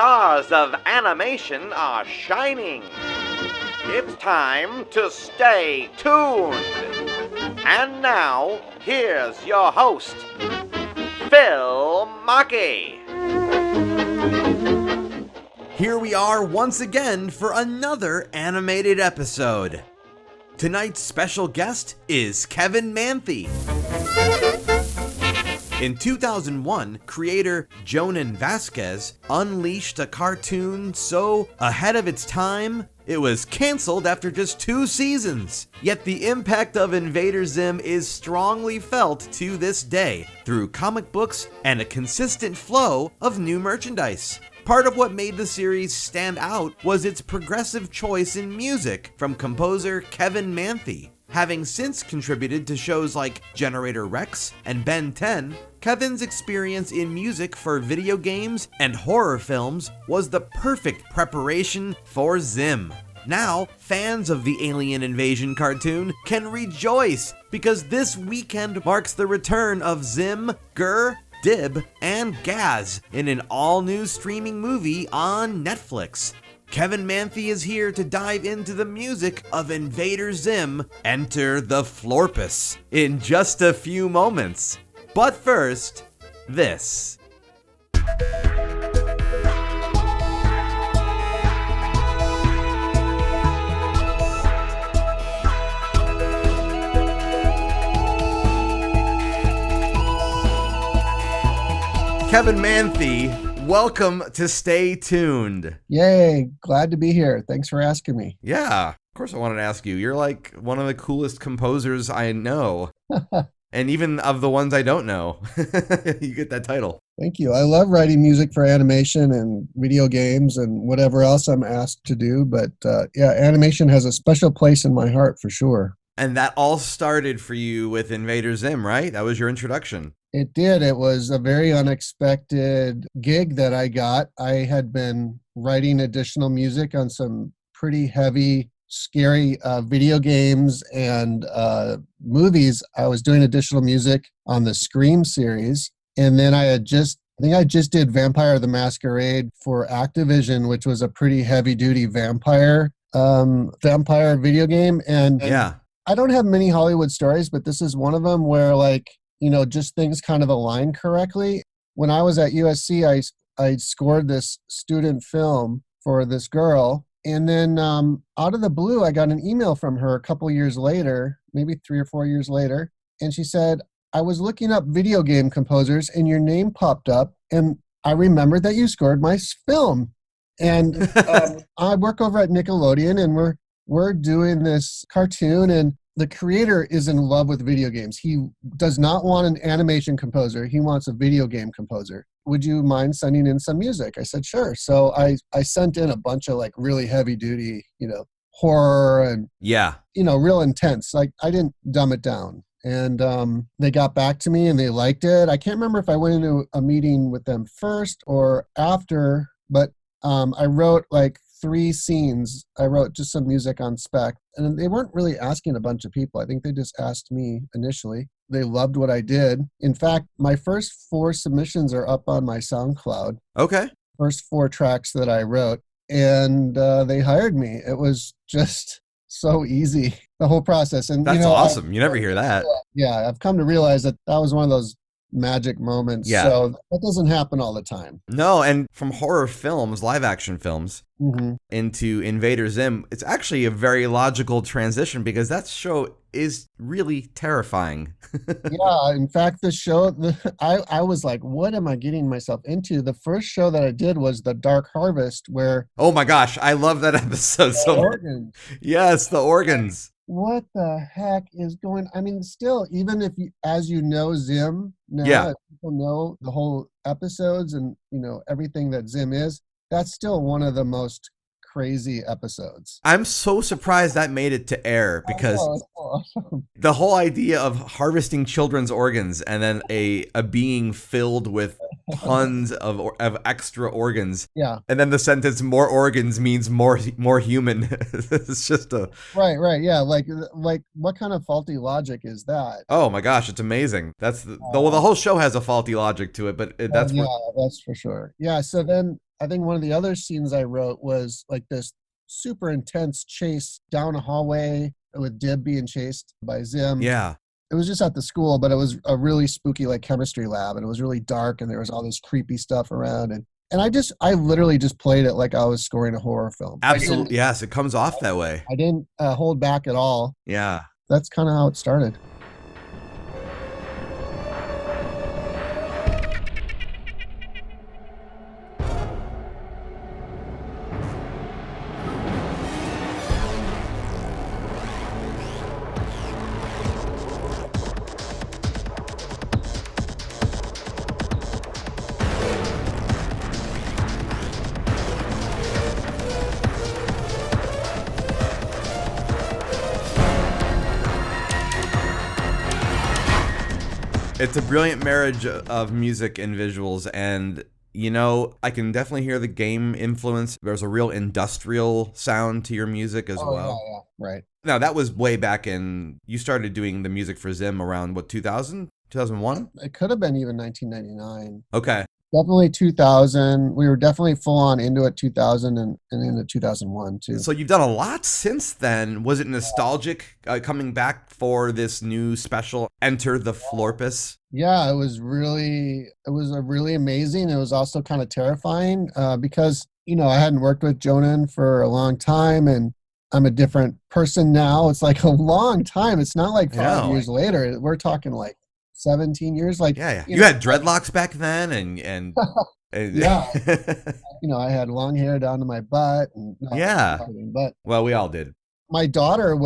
stars of animation are shining. It's time to stay tuned. And now, here's your host, Phil Machi. Here we are once again for another animated episode. Tonight's special guest is Kevin Manthei. In 2001, creator Jonan Vasquez unleashed a cartoon so ahead of its time, it was canceled after just 2 seasons. Yet the impact of Invader Zim is strongly felt to this day through comic books and a consistent flow of new merchandise. Part of what made the series stand out was its progressive choice in music from composer Kevin Manthei. Having since contributed to shows like Generator Rex and Ben 10, Kevin's experience in music for video games and horror films was the perfect preparation for Zim. Now, fans of the alien invasion cartoon can rejoice because this weekend marks the return of Zim, Gur, Dib, and Gaz in an all-new streaming movie on Netflix. Kevin Manthei is here to dive into the music of Invader Zim, Enter the Florpus, in just a few moments. But first, this. Kevin Manthei, welcome to Stay Tuned. Yay, glad to be here. Thanks for asking me. Yeah, of course I wanted to ask you. You're like one of the coolest composers I know. And even of the ones I don't know. You get that title. Thank you. I love writing music for animation and video games and whatever else I'm asked to do. But yeah, animation has a special place in my heart for sure. And that all started for you with Invader Zim, right? That was your introduction. It did. It was a very unexpected gig that I got. I had been writing additional music on some pretty heavy, scary video games and movies. I was doing additional music on the Scream series. And then I think I just did Vampire the Masquerade for Activision, which was a pretty heavy duty vampire video game. And yeah. I don't have many Hollywood stories, but this is one of them where just things kind of align correctly. When I was at USC, I scored this student film for this girl. And then out of the blue, I got an email from her a couple years later, maybe 3 or 4 years later. And she said, I was looking up video game composers and your name popped up. And I remembered that you scored my film. And I work over at Nickelodeon and we're doing this cartoon, and the creator is in love with video games. He does not want an animation composer. He wants a video game composer. Would you mind sending in some music? I said, sure. So I sent in a bunch of really heavy duty, horror and, real intense. I didn't dumb it down. And they got back to me and they liked it. I can't remember if I went into a meeting with them first or after, but I wrote 3 scenes. I wrote just some music on spec, and they weren't really asking a bunch of people. I think they just asked me initially. They loved what I did. In fact, my first 4 submissions are up on my SoundCloud. Okay. First 4 tracks that I wrote, and they hired me. It was just so easy, the whole process. And that's awesome. You never hear that. Yeah, I've come to realize that was one of those magic moments. Yeah. So that doesn't happen all the time. No, and from horror films, live action films, into Invader Zim, it's actually a very logical transition because that show is really terrifying. Yeah, in fact, the show, I was like, what am I getting myself into? The first show that I did was The Dark Harvest, where... Oh my gosh, I love that episode so much. Yes, the organs. What the heck is going... I mean, still, even if you, as you know Zim, if people know the whole episodes and, everything that Zim is, that's still one of the most crazy episodes. I'm so surprised that made it to air because awesome. The whole idea of harvesting children's organs and then a being filled with tons of extra organs. Yeah. And then the sentence "more organs" means more human. It's just a right. Yeah. Like what kind of faulty logic is that? Oh my gosh, it's amazing. That's the whole show has a faulty logic to it, but that's that's for sure. Yeah. So then I think one of the other scenes I wrote was like this super intense chase down a hallway with Dib being chased by Zim. Yeah. It was just at the school, but it was a really spooky like chemistry lab, and it was really dark, and there was all this creepy stuff around, and I literally just played it like I was scoring a horror film. Absolutely. Yes, it comes off that way. I didn't hold back at all. Yeah. That's kind of how it started. It's a brilliant marriage of music and visuals, and you know, I can definitely hear the game influence. There's a real industrial sound to your music as well. Yeah, right. Now, that was way back in, you started doing the music for Zim around, what, 2000? 2001? It could have been even 1999. Okay. Definitely 2000. We were definitely full on into it 2000 and into 2001 too. So you've done a lot since then. Was it nostalgic coming back for this new special, Enter the Florpus? Yeah, it was really amazing. It was also kind of terrifying because, you know, I hadn't worked with Jonan for a long time, and I'm a different person now. It's like a long time. It's not like 5 years later. We're talking like 17 years. Like, yeah. You had dreadlocks back then, and yeah. You know, I had long hair down to my butt. And but well, we all did. My daughter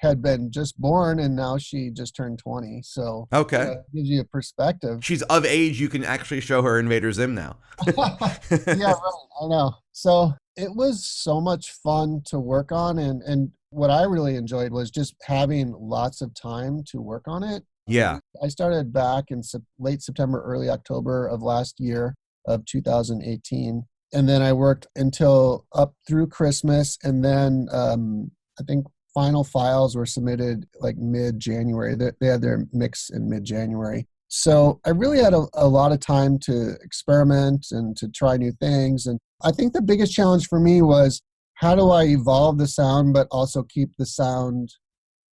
had been just born, and now she just turned 20. So okay, gives you a perspective. She's of age. You can actually show her Invader Zim now. Yeah, right. I know. So it was so much fun to work on, and what I really enjoyed was just having lots of time to work on it. Yeah. I started back in late September, early October of last year of 2018. And then I worked until up through Christmas. And then I think final files were submitted like mid-January. They had their mix in mid-January. So I really had a lot of time to experiment and to try new things. And I think the biggest challenge for me was, how do I evolve the sound but also keep the sound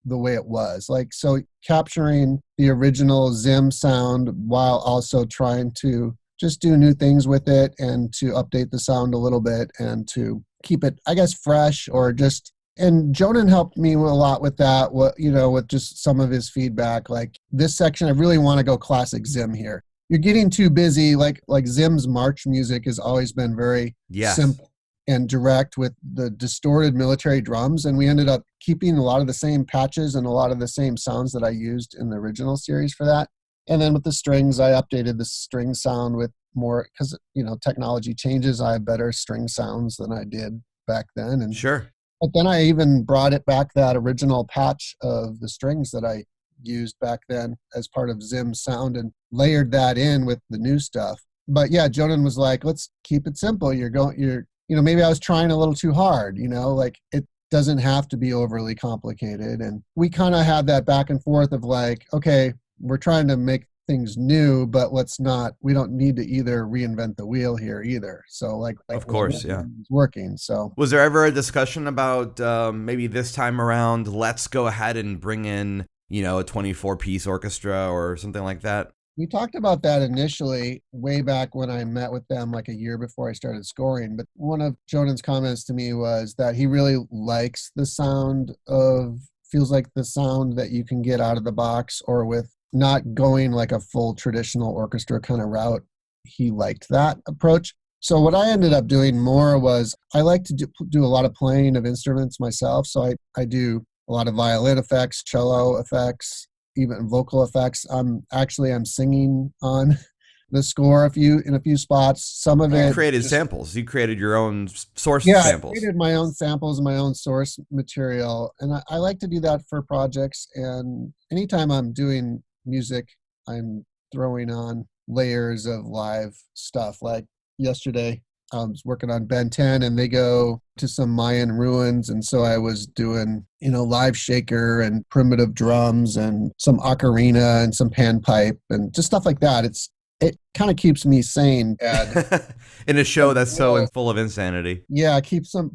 the way it was? Like, so capturing the original Zim sound while also trying to just do new things with it and to update the sound a little bit and to keep it, I guess, fresh, or just, and Jonan helped me a lot with that, with just some of his feedback. Like, this section, I really want to go classic Zim here. You're getting too busy. Like Zim's march music has always been very simple and direct with the distorted military drums. And we ended up keeping a lot of the same patches and a lot of the same sounds that I used in the original series for that. And then with the strings, I updated the string sound with more, because, you know, technology changes. I have better string sounds than I did back then. And sure. But then I even brought it back, that original patch of the strings that I used back then as part of Zim's sound, and layered that in with the new stuff. But yeah, Jonan was like, let's keep it simple. Maybe I was trying a little too hard, like it doesn't have to be overly complicated. And we kind of had that back and forth of like, okay, we're trying to make things new, but we don't need to either reinvent the wheel here either. So like of course, yeah. It's working. So was there ever a discussion about maybe this time around, let's go ahead and bring in, a 24-piece orchestra or something like that? We talked about that initially way back when I met with them like a year before I started scoring. But one of Jonan's comments to me was that he really likes the sound feels like the sound that you can get out of the box, or with not going like a full traditional orchestra kind of route. He liked that approach. So what I ended up doing more was, I like to do a lot of playing of instruments myself. So I do a lot of violin effects, cello effects, even vocal effects. I'm singing on the score in a few spots. Some of it. You created samples. You created your own source samples. I created my own samples and my own source material. And I like to do that for projects. And anytime I'm doing music, I'm throwing on layers of live stuff. Like yesterday, I was working on Ben 10, and they go to some Mayan ruins. And so I was doing, live shaker and primitive drums and some ocarina and some panpipe and just stuff like that. it kind of keeps me sane. In a show that's so Real- full of insanity. yeah,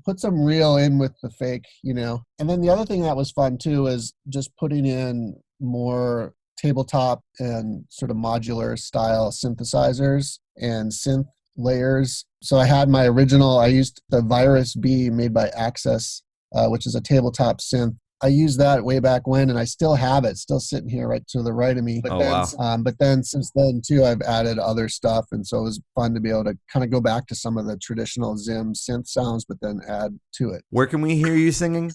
put some real in with the fake, you know. And then the other thing that was fun too is just putting in more tabletop and sort of modular style synthesizers and synth layers. So I used the Virus B made by Access, which is a tabletop synth. I used that way back when, and I still have it, still sitting here right to the right of me. Oh, wow. But then since then too, I've added other stuff, and so it was fun to be able to kind of go back to some of the traditional Zim synth sounds, but then add to it. Where can we hear you singing?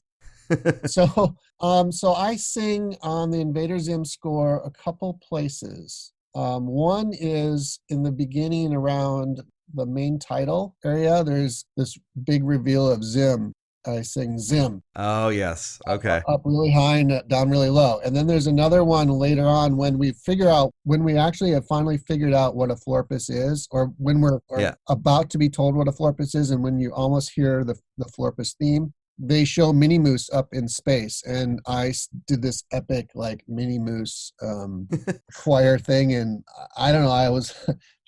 So I sing on the Invader Zim score a couple places. One is in the beginning around the main title area. There's this big reveal of Zim. I sing Zim. Oh, yes. Okay. Up really high and down really low. And then there's another one later on when we actually have finally figured out what a Florpus is, or when we're about to be told what a Florpus is, and when you almost hear the Florpus theme. They show Mini Moose up in space, and I did this epic like Mini Moose choir thing, and I don't know,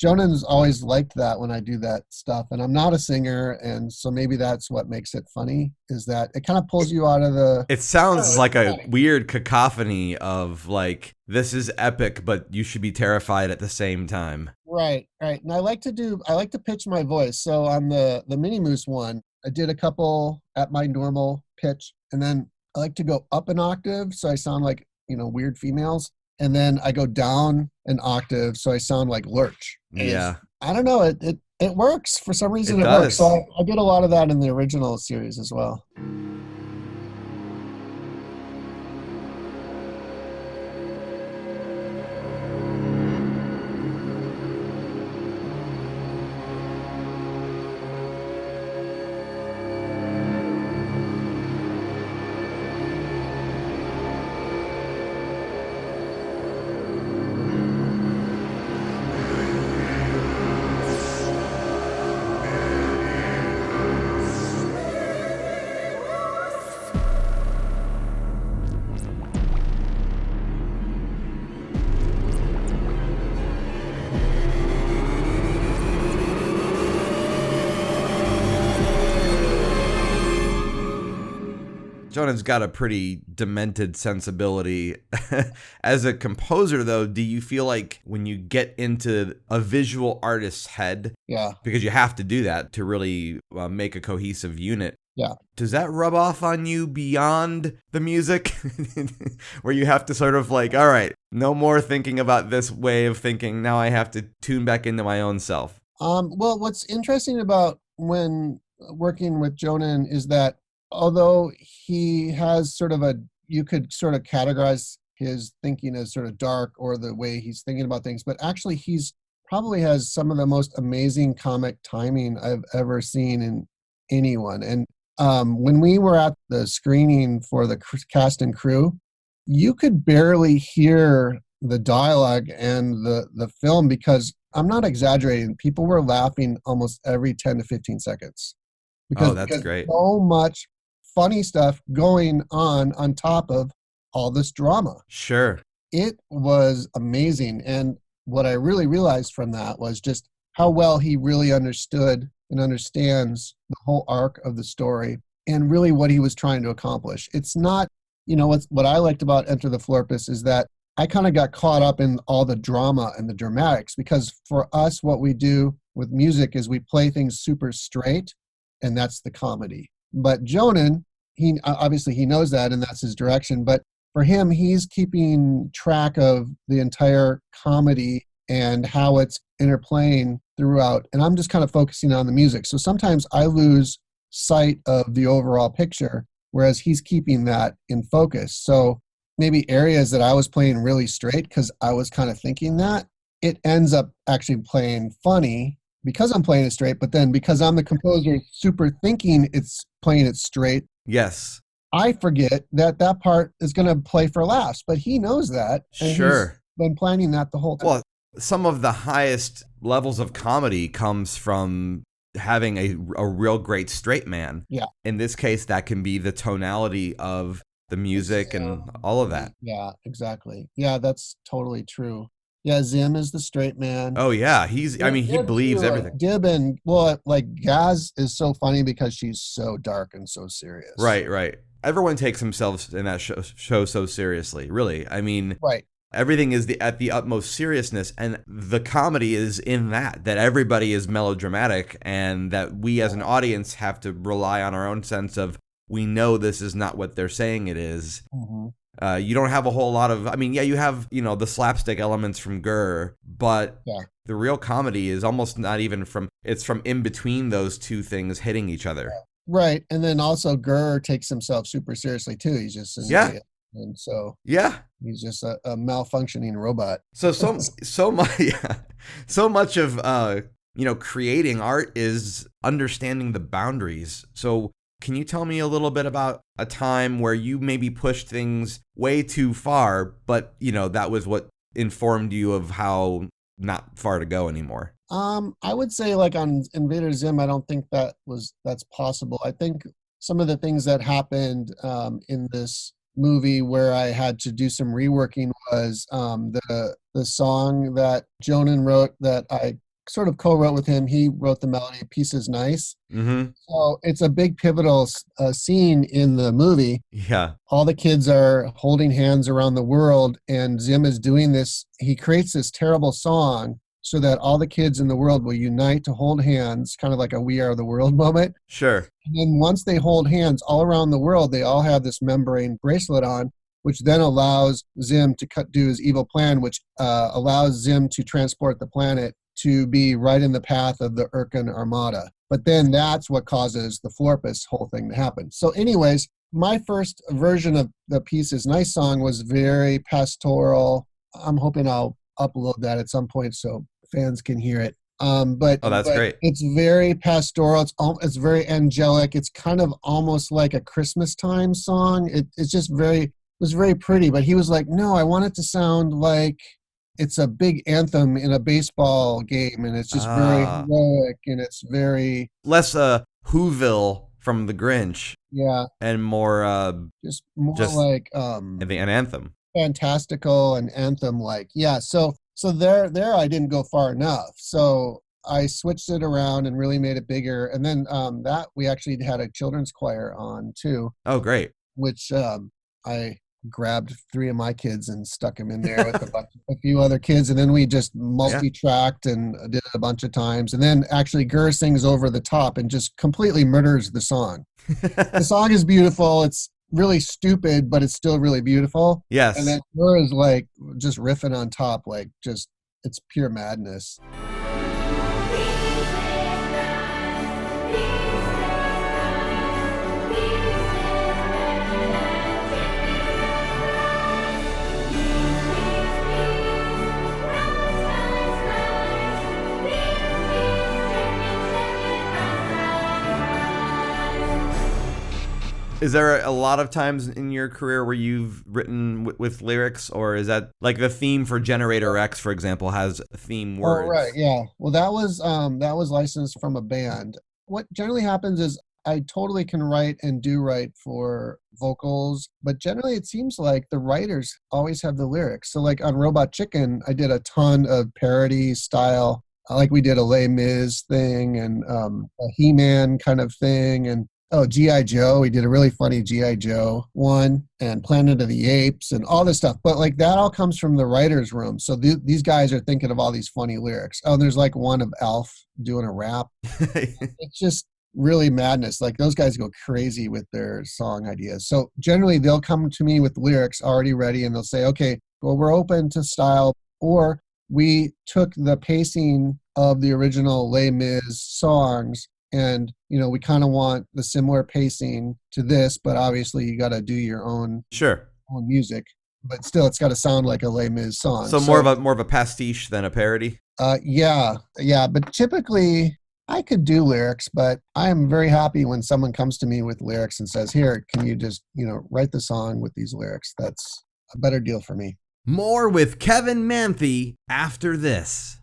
Jonan's always liked that when I do that stuff, and I'm not a singer, and so maybe that's what makes it funny, is that it kind of pulls you out of the... It sounds like a weird cacophony of like, this is epic, but you should be terrified at the same time. Right. And I like to pitch my voice. So on the Mini Moose one, I did a couple at my normal pitch, and then I like to go up an octave so I sound like, weird females, and then I go down an octave so I sound like Lurch. Yeah. I don't know, it works for some reason. It does. works. So I did a lot of that in the original series as well. Jonah's got a pretty demented sensibility. As a composer, though, do you feel like when you get into a visual artist's head, because you have to do that to really make a cohesive unit, does that rub off on you beyond the music? Where you have to sort of like, all right, no more thinking about this way of thinking. Now I have to tune back into my own self. Well, what's interesting about when working with Jonan is that although he has you could sort of categorize his thinking as sort of dark or the way he's thinking about things, but actually he's probably has some of the most amazing comic timing I've ever seen in anyone. And when we were at the screening for the cast and crew, you could barely hear the dialogue and the film, because I'm not exaggerating, people were laughing almost every 10 to 15 seconds. That's great. So much funny stuff going on top of all this drama. Sure. It was amazing. And what I really realized from that was just how well he really understood and understands the whole arc of the story and really what he was trying to accomplish. It's not, what I liked about Enter the Florpus is that I kind of got caught up in all the drama and the dramatics, because for us, what we do with music is we play things super straight, and that's the comedy. But Jonan, he knows that, and that's his direction. But for him, he's keeping track of the entire comedy and how it's interplaying throughout. And I'm just kind of focusing on the music. So sometimes I lose sight of the overall picture, whereas he's keeping that in focus. So maybe areas that I was playing really straight because I was kind of thinking that, it ends up actually playing funny because I'm playing it straight, but then because I'm the composer super thinking it's playing it straight, yes, I forget that part is going to play for laughs, but he knows that. And sure. He's been planning that the whole time. Well, some of the highest levels of comedy comes from having a real great straight man. Yeah. In this case, that can be the tonality of the music and all of that. Yeah, exactly. Yeah, that's totally true. Yeah, Zim is the straight man. Oh yeah, I mean, he Dib believes too, everything. Dib and well, like Gaz is so funny because she's so dark and so serious. Right, right. Everyone takes themselves in that show so seriously. Really, I mean, Right. everything is at the utmost seriousness, and the comedy is in that everybody is melodramatic, and that we as an audience have to rely on our own sense of, we know this is not what they're saying it is. Mm-hmm. You don't have a whole lot of, I mean, yeah, you have, the slapstick elements from Gurr, but Yeah. the real comedy is almost not even it's from in between those two things hitting each other. Right. And then also Gurr takes himself super seriously too. He's just an Yeah. idiot. And so Yeah. he's just a malfunctioning robot. So much, yeah, so much of creating art is understanding the boundaries. So can you tell me a little bit about a time where you maybe pushed things way too far, but that was what informed you of how not far to go anymore? I would say like on Invader Zim, I don't think that's possible. I think some of the things that happened in this movie where I had to do some reworking was the song that Jonan wrote that I sort of co-wrote with him. He wrote the melody, Peace is Nice. Mm-hmm. So it's a big pivotal scene in the movie. Yeah. All the kids are holding hands around the world, and Zim is doing this. He creates this terrible song so that all the kids in the world will unite to hold hands, kind of like a We Are the World moment. Sure. And then once they hold hands all around the world, they all have this membrane bracelet on, which then allows Zim to do his evil plan, which allows Zim to transport the planet to be right in the path of the Urkan Armada. But then that's what causes the Florpus whole thing to happen. So anyways, my first version of the Peace is Nice song was very pastoral. I'm hoping I'll upload that at some point so fans can hear it. But that's great. It's very pastoral. It's very angelic. It's kind of almost like a Christmas time song. It's just it was very pretty. But he was like, no, I want it to sound like it's a big anthem in a baseball game, and it's just very heroic, and it's very less Whoville from The Grinch. Yeah. And more just like an anthem. Fantastical and anthem like. Yeah, so there I didn't go far enough. So I switched it around and really made it bigger. And then that we actually had a children's choir on too. Oh, great. Which I grabbed 3 of my kids and stuck them in there with a few other kids, and then we just multi-tracked and did it a bunch of times. And then actually Gurr sings over the top and just completely murders the song. The song is beautiful. It's really stupid, but it's still really beautiful. Yes. And then Gurr is like just riffing on top, like just it's pure madness. Is there a lot of times in your career where you've written with lyrics, or is that like the theme for Generator X, for example, has theme words? Oh, right, yeah. Well, that was licensed from a band. What generally happens is I totally can write and do write for vocals, but generally it seems like the writers always have the lyrics. So like on Robot Chicken, I did a ton of parody style, like we did a Les Mis thing and a He-Man kind of thing, and G.I. Joe. We did a really funny G.I. Joe one, and Planet of the Apes and all this stuff. But like that all comes from the writer's room. So these guys are thinking of all these funny lyrics. Oh, there's like one of Alf doing a rap. It's just really madness. Like those guys go crazy with their song ideas. So generally they'll come to me with lyrics already ready, and they'll say, okay, well, we're open to style, or we took the pacing of the original Les Mis songs, and we kind of want the similar pacing to this, but obviously you got to do your own own music, but still it's got to sound like a Les Mis song. So more of a pastiche than a parody. Yeah, but typically I could do lyrics, but I am very happy when someone comes to me with lyrics and says, here, can you just write the song with these lyrics? That's a better deal for me. More with Kevin Manthei after this.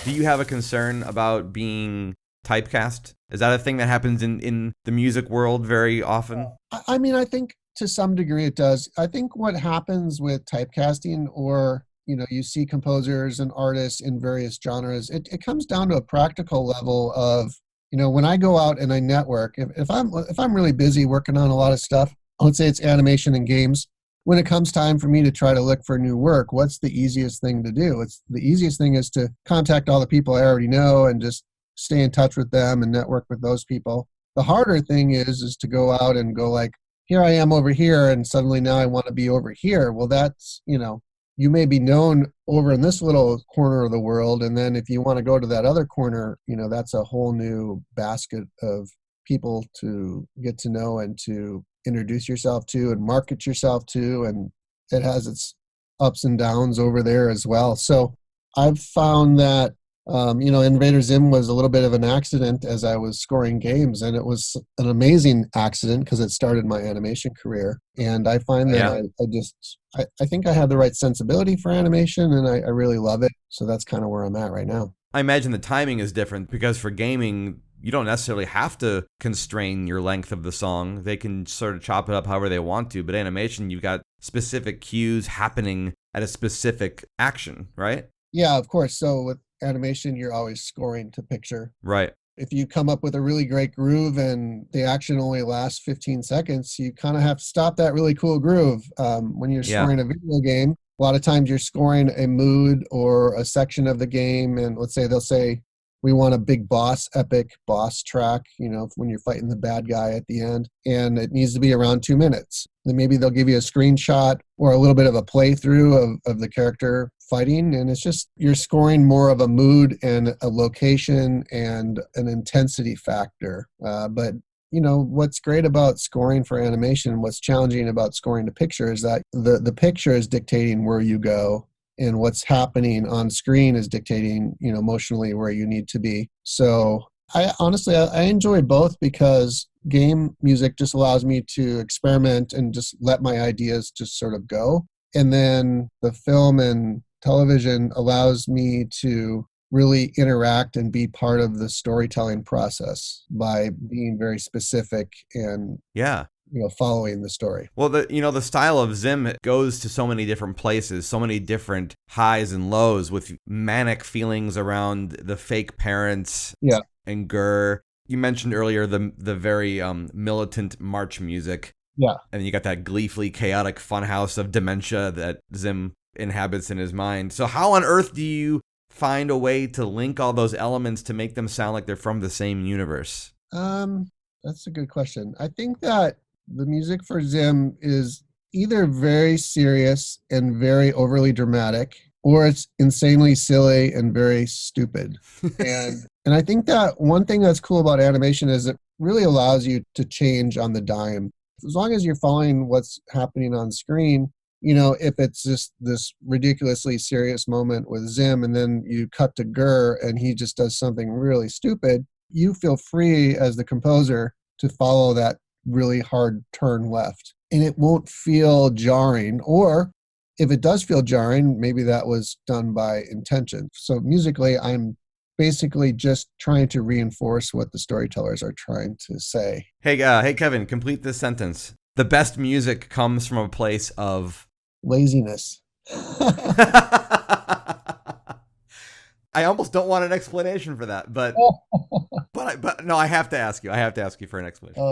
Do you have a concern about being typecast? Is that a thing that happens in the music world very often? I mean, I think To some degree it does. I think what happens with typecasting, or you see composers and artists in various genres, it comes down to a practical level of, when I go out and I network, if I'm really busy working on a lot of stuff, let's say it's animation and games, when it comes time for me to try to look for new work, what's the easiest thing to do? The easiest thing is to contact all the people I already know and just stay in touch with them and network with those people. The harder thing is to go out and go like, here I am over here, and suddenly now I want to be over here. Well, that's, you may be known over in this little corner of the world, and then if you want to go to that other corner, that's a whole new basket of people to get to know and to introduce yourself to and market yourself to, and it has its ups and downs over there as well. So I've found that Invader Zim was a little bit of an accident as I was scoring games, and it was an amazing accident because it started my animation career. And I find that I think I have the right sensibility for animation, and I really love it. So that's kind of where I'm at right now. I imagine the timing is different because for gaming, you don't necessarily have to constrain your length of the song. They can sort of chop it up however they want to. But animation, you've got specific cues happening at a specific action, right? Yeah, of course. So with animation, you're always scoring to picture. Right. If you come up with a really great groove and the action only lasts 15 seconds, you kind of have to stop that really cool groove. When you're scoring a video game, a lot of times you're scoring a mood or a section of the game, and let's say they'll say, we want a big epic boss track, when you're fighting the bad guy at the end, and it needs to be around 2 minutes. Then maybe they'll give you a screenshot or a little bit of a playthrough of the character fighting, and it's just you're scoring more of a mood and a location and an intensity factor. But what's great about scoring for animation, what's challenging about scoring to picture is that the picture is dictating where you go, and what's happening on screen is dictating, emotionally where you need to be. So I honestly enjoy both because game music just allows me to experiment and just let my ideas just sort of go. And then the film and television allows me to really interact and be part of the storytelling process by being very specific and following the story. Well, the style of Zim goes to so many different places, so many different highs and lows with manic feelings around the fake parents and Gurr. You mentioned earlier the very militant march music. Yeah. And you got that gleefully chaotic funhouse of dementia that Zim inhabits in his mind. So how on earth do you find a way to link all those elements to make them sound like they're from the same universe? That's a good question. I think that the music for Zim is either very serious and very overly dramatic, or it's insanely silly and very stupid. And I think that one thing that's cool about animation is it really allows you to change on the dime. As long as you're following what's happening on screen, if it's just this ridiculously serious moment with Zim and then you cut to Gurr and he just does something really stupid, you feel free as the composer to follow that really hard turn left. And it won't feel jarring, or if it does feel jarring, maybe that was done by intention. So musically, I'm basically just trying to reinforce what the storytellers are trying to say. Hey, Kevin, complete this sentence. The best music comes from a place of laziness. I almost don't want an explanation for that, but no, I have to ask you. I have to ask you for an explanation.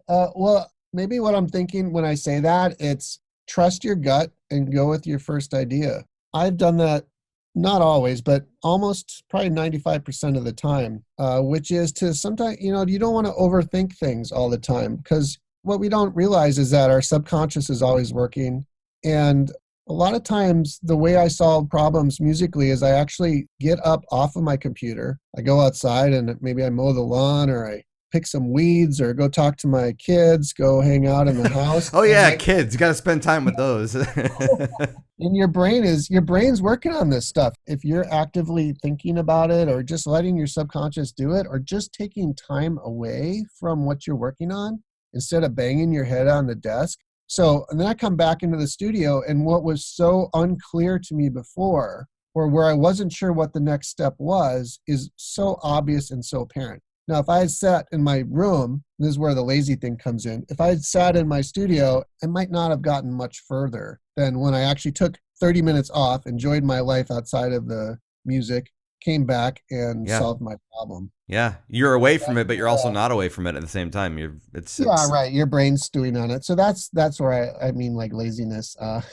Well, maybe what I'm thinking when I say that, it's trust your gut and go with your first idea. I've done that, not always, but almost probably 95% of the time, which is to sometimes, you don't want to overthink things all the time, because what we don't realize is that our subconscious is always working. And a lot of times the way I solve problems musically is I actually get up off of my computer. I go outside and maybe I mow the lawn, or I pick some weeds, or go talk to my kids, go hang out in the house. Oh yeah, kids. You got to spend time with those. And your brain's working on this stuff. If you're actively thinking about it, or just letting your subconscious do it, or just taking time away from what you're working on instead of banging your head on the desk. So, and then I come back into the studio, and what was so unclear to me before, or where I wasn't sure what the next step was, is so obvious and so apparent. Now, if I had sat in my room, this is where the lazy thing comes in. If I had sat in my studio, I might not have gotten much further than when I actually took 30 minutes off, enjoyed my life outside of the music, came back and solved my problem. Yeah, you're away from it, but you're also not away from it at the same time. It's right. Your brain's stewing on it. So that's where I mean like laziness. I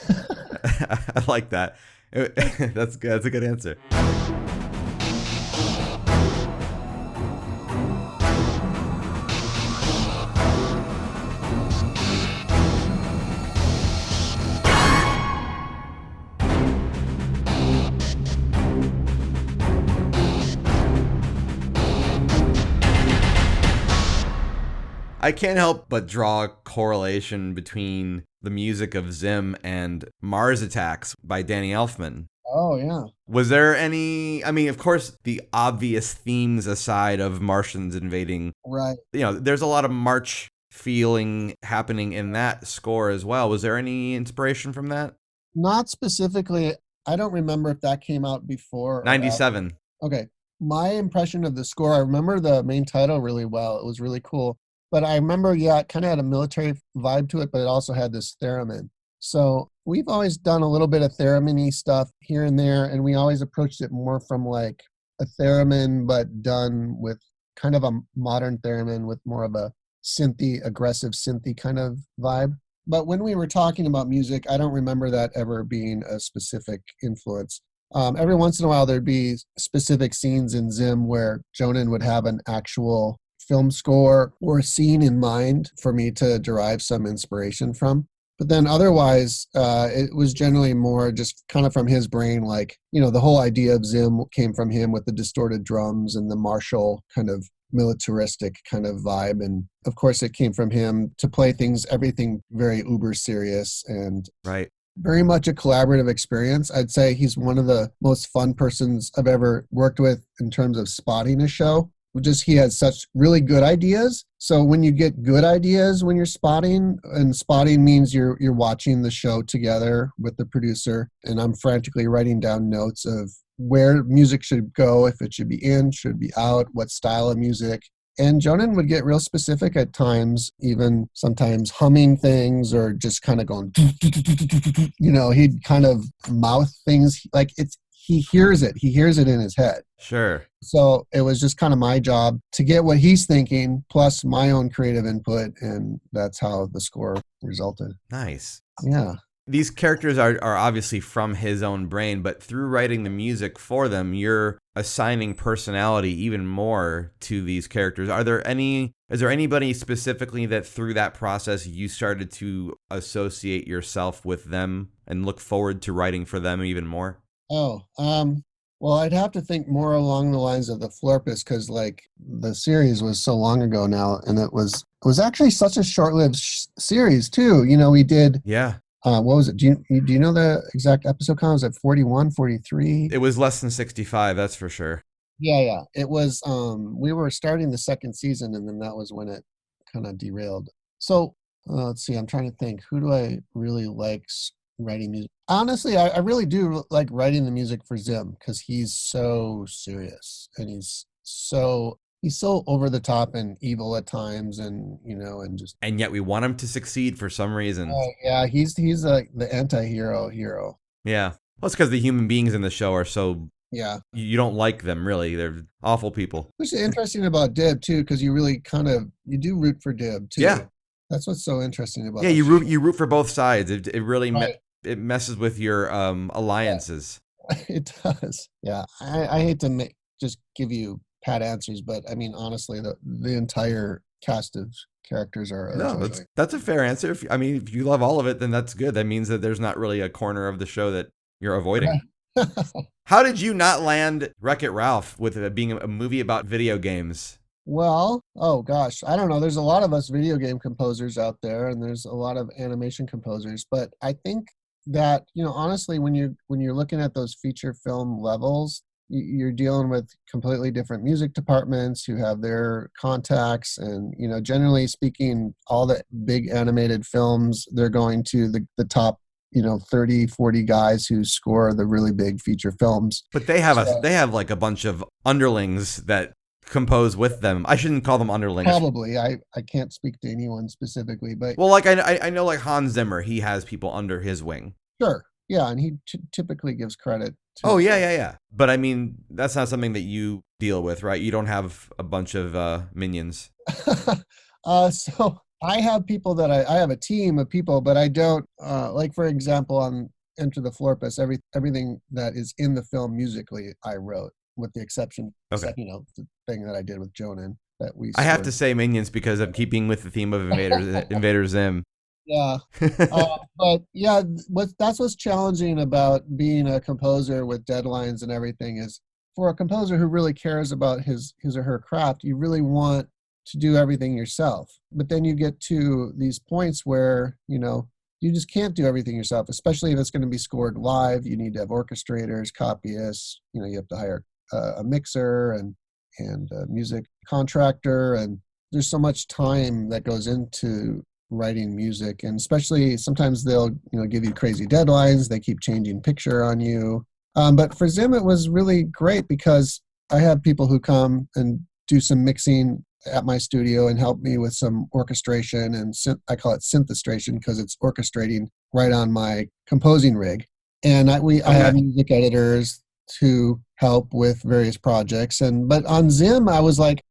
like that. That's good. That's a good answer. I can't help but draw a correlation between the music of Zim and Mars Attacks by Danny Elfman. Oh, yeah. Was there any, I mean, of course, the obvious themes aside of Martians invading, right? There's a lot of March feeling happening in that score as well. Was there any inspiration from that? Not specifically. I don't remember if that came out before. 97. Okay. My impression of the score, I remember the main title really well. It was really cool. But I remember, it kind of had a military vibe to it, but it also had this theremin. So we've always done a little bit of theremin-y stuff here and there, and we always approached it more from like a theremin, but done with kind of a modern theremin with more of a aggressive synthy kind of vibe. But when we were talking about music, I don't remember that ever being a specific influence. Every once in a while, there'd be specific scenes in Zim where Jonan would have an actual film score or scene in mind for me to derive some inspiration from. But then otherwise, it was generally more just kind of from his brain, like, the whole idea of Zim came from him with the distorted drums and the martial kind of militaristic kind of vibe. And of course, it came from him to play everything very uber serious and right. Very much a collaborative experience. I'd say he's one of the most fun persons I've ever worked with in terms of spotting a show. He has such really good ideas. So when you get good ideas when you're spotting, and spotting means you're watching the show together with the producer, and I'm frantically writing down notes of where music should go, if it should be in, should be out, what style of music. And Jonan would get real specific at times, even sometimes humming things or just kind of going, he'd kind of mouth things like he hears it in his head. Sure. So it was just kind of my job to get what he's thinking plus my own creative input, and that's how the score resulted. Nice. Yeah. These characters are obviously from his own brain, but through writing the music for them, you're assigning personality even more to these characters. Is there anybody specifically that through that process you started to associate yourself with them and look forward to writing for them even more? Oh, well, I'd have to think more along the lines of the Florpus, because like the series was so long ago now, and it was actually such a short-lived series too. We did. Yeah. What was it? Do you know the exact episode count? Was it 41, 43? It was less than 65, that's for sure. Yeah. It was, we were starting the second season, and then that was when it kind of derailed. So, let's see, I'm trying to think. Who do I really like writing music? Honestly, I really do like writing the music for Zim, because he's so serious, and he's so over the top and evil at times, and and yet we want him to succeed for some reason. Yeah, he's like the anti-hero hero. Yeah. Well, it's because the human beings in the show are so, yeah, you don't like them really. They're awful people. Which is interesting about Dib too, because you really you do root for Dib too. Yeah. That's what's so interesting about it. Yeah, you root for both sides. It really it messes with your alliances. Yeah. It does. Yeah. I hate to just give you pat answers, but I mean, honestly, the entire cast of characters are that's a fair answer. If you love all of it, then that's good. That means that there's not really a corner of the show that you're avoiding. How did you not land Wreck-It Ralph with it being a movie about video games? Well, oh gosh, I don't know. There's a lot of us video game composers out there, and there's a lot of animation composers, but I think that, honestly, when you're looking at those feature film levels, you're dealing with completely different music departments who have their contacts, and generally speaking, all the big animated films, they're going to the top 30, 40 guys who score the really big feature films. But they have like a bunch of underlings that compose with them. I shouldn't call them underlings. Probably. I can't speak to anyone specifically, but Well, like I know like Hans Zimmer, he has people under his wing. sure. Yeah, and he typically gives credit to Oh, yeah. But I mean, that's not something that you deal with, right? You don't have a bunch of minions. So I have people that I have a team of people, but I don't like, for example, on Enter the Florpus, everything that is in the film musically I wrote, with the exception, Okay. the thing that I did with Jonan that we. I have to say minions because I'm keeping with the theme of Invader Zim. Yeah. But yeah, that's what's challenging about being a composer with deadlines and everything is, for a composer who really cares about his or her craft, you really want to do everything yourself. But then you get to these points where, you just can't do everything yourself, especially if it's going to be scored live. You need to have orchestrators, copyists, you have to hire a mixer and a music contractor. And there's so much time that goes into writing music, and especially sometimes they'll give you crazy deadlines. They keep changing picture on you, but for Zim it was really great because I have people who come and do some mixing at my studio and help me with some orchestration, and I call it synthestration because it's orchestrating right on my composing rig. And I have music editors to help with various projects. But on Zim I was like,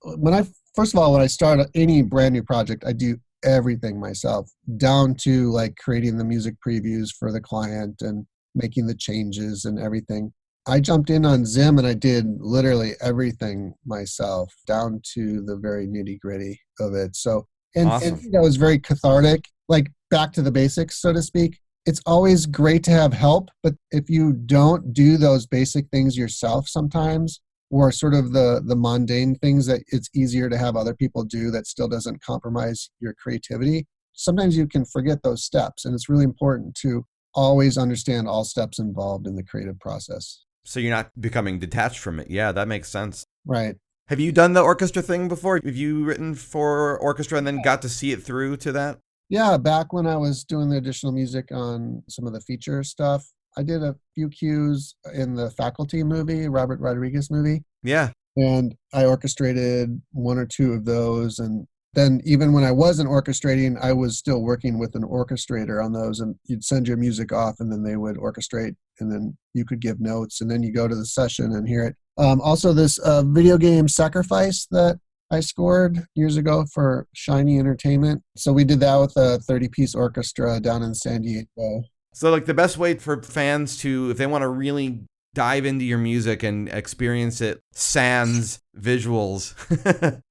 when I start any brand new project, I do everything myself, down to like creating the music previews for the client and making the changes and everything. I jumped in on Zim and I did literally everything myself, down to the very nitty gritty of it. So, Awesome. And it was very cathartic, like back to the basics, so to speak. It's always great to have help, but if you don't do those basic things yourself sometimes, or sort of the mundane things that it's easier to have other people do that still doesn't compromise your creativity, sometimes you can forget those steps. And it's really important to always understand all steps involved in the creative process. So you're not becoming detached from it. Yeah, that makes sense. Right. Have you done the orchestra thing before? Have you written for orchestra and then got to see it through to that? Yeah, back when I was doing the additional music on some of the feature stuff, I did a few cues in the Faculty movie, Robert Rodriguez movie. Yeah. And I orchestrated one or two of those. And then even when I wasn't orchestrating, I was still working with an orchestrator on those. And you'd send your music off and then they would orchestrate, and then you could give notes, and then you go to the session and hear it. Also, this video game Sacrifice that I scored years ago for Shiny Entertainment. So we did that with a 30-piece orchestra down in San Diego. So like the best way for fans to, if they want to really dive into your music and experience it sans visuals,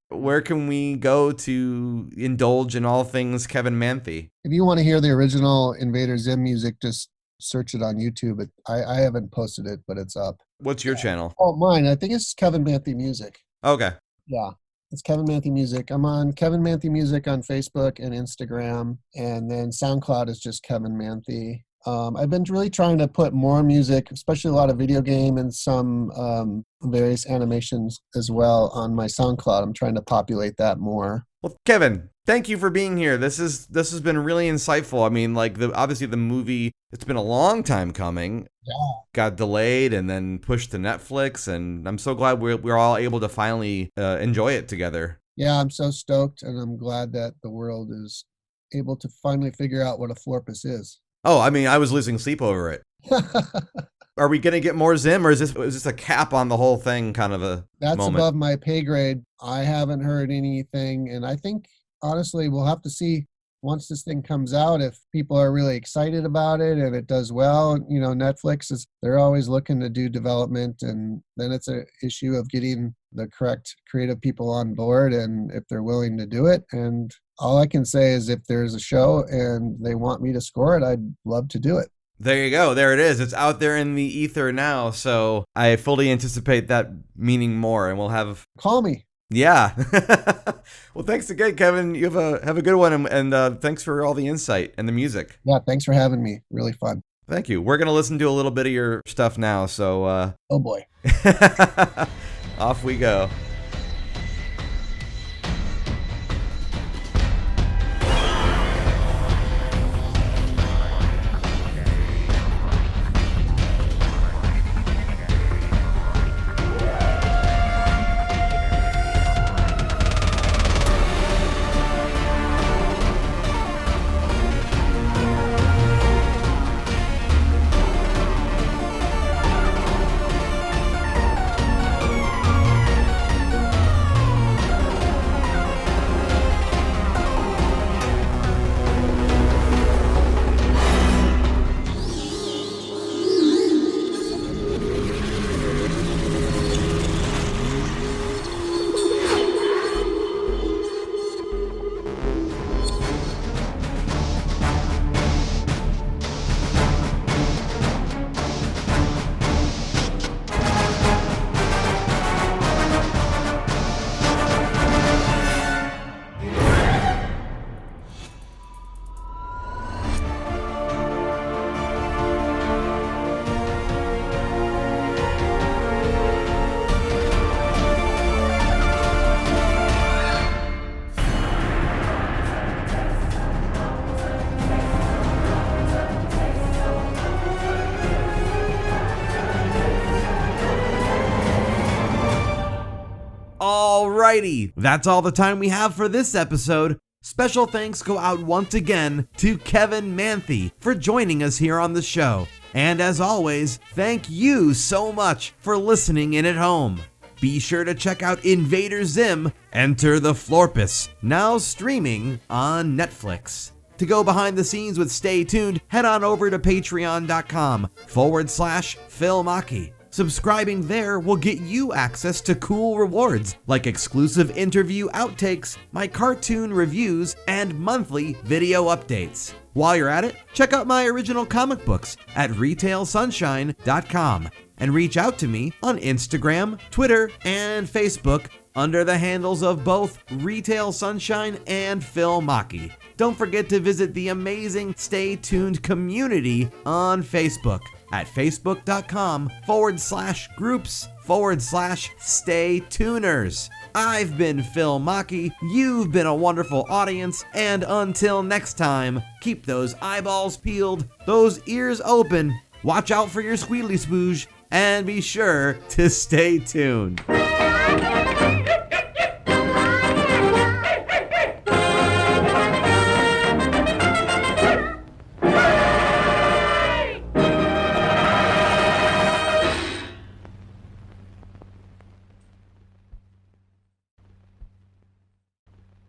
where can we go to indulge in all things Kevin Manthei? If you want to hear the original Invader Zim music, just search it on YouTube. I haven't posted it, but it's up. What's your channel? Oh, mine. I think it's Kevin Manthei Music. Okay. Yeah. It's Kevin Manthei Music. I'm on Kevin Manthei Music on Facebook and Instagram. And then SoundCloud is just Kevin Manthei. I've been really trying to put more music, especially a lot of video game and some various animations as well, on my SoundCloud. I'm trying to populate that more. Well, Kevin, thank you for being here. This has been really insightful. I mean, like obviously the movie, it's been a long time coming. Yeah. Got delayed and then pushed to Netflix, and I'm so glad we're all able to finally enjoy it together. Yeah, I'm so stoked, and I'm glad that the world is able to finally figure out what a Florpus is. Oh, I mean, I was losing sleep over it. Are we going to get more Zim, or is this a cap on the whole thing kind of a That's moment? Above my pay grade. I haven't heard anything, and I think, honestly, we'll have to see once this thing comes out if people are really excited about it and it does well. Netflix they're always looking to do development, and then it's an issue of getting the correct creative people on board and if they're willing to do it. And all I can say is if there's a show and they want me to score it, I'd love to do it. There you go. There it is. It's out there in the ether now. So I fully anticipate that meaning more, and we'll have... Call me. Yeah. Well, thanks again, Kevin. You have a good one, and thanks for all the insight and the music. Yeah, thanks for having me. Really fun. Thank you. We're going to listen to a little bit of your stuff now, so... Oh, boy. Off we go. Alrighty, that's all the time we have for this episode. Special thanks go out once again to Kevin Manthei for joining us here on the show. And as always, thank you so much for listening in at home. Be sure to check out Invader Zim, Enter the Florpus, now streaming on Netflix. To go behind the scenes with Stay Tuned, head on over to patreon.com/Phil Machi. Subscribing there will get you access to cool rewards like exclusive interview outtakes, my cartoon reviews, and monthly video updates. While you're at it, check out my original comic books at retailsunshine.com and reach out to me on Instagram, Twitter, and Facebook under the handles of both Retail Sunshine and Phil Machi. Don't forget to visit the amazing Stay Tuned community on Facebook at facebook.com/groups/Stay Tuners. I've been Phil Machi, you've been a wonderful audience, and until next time, keep those eyeballs peeled, those ears open, watch out for your squealy spooge, and be sure to stay tuned.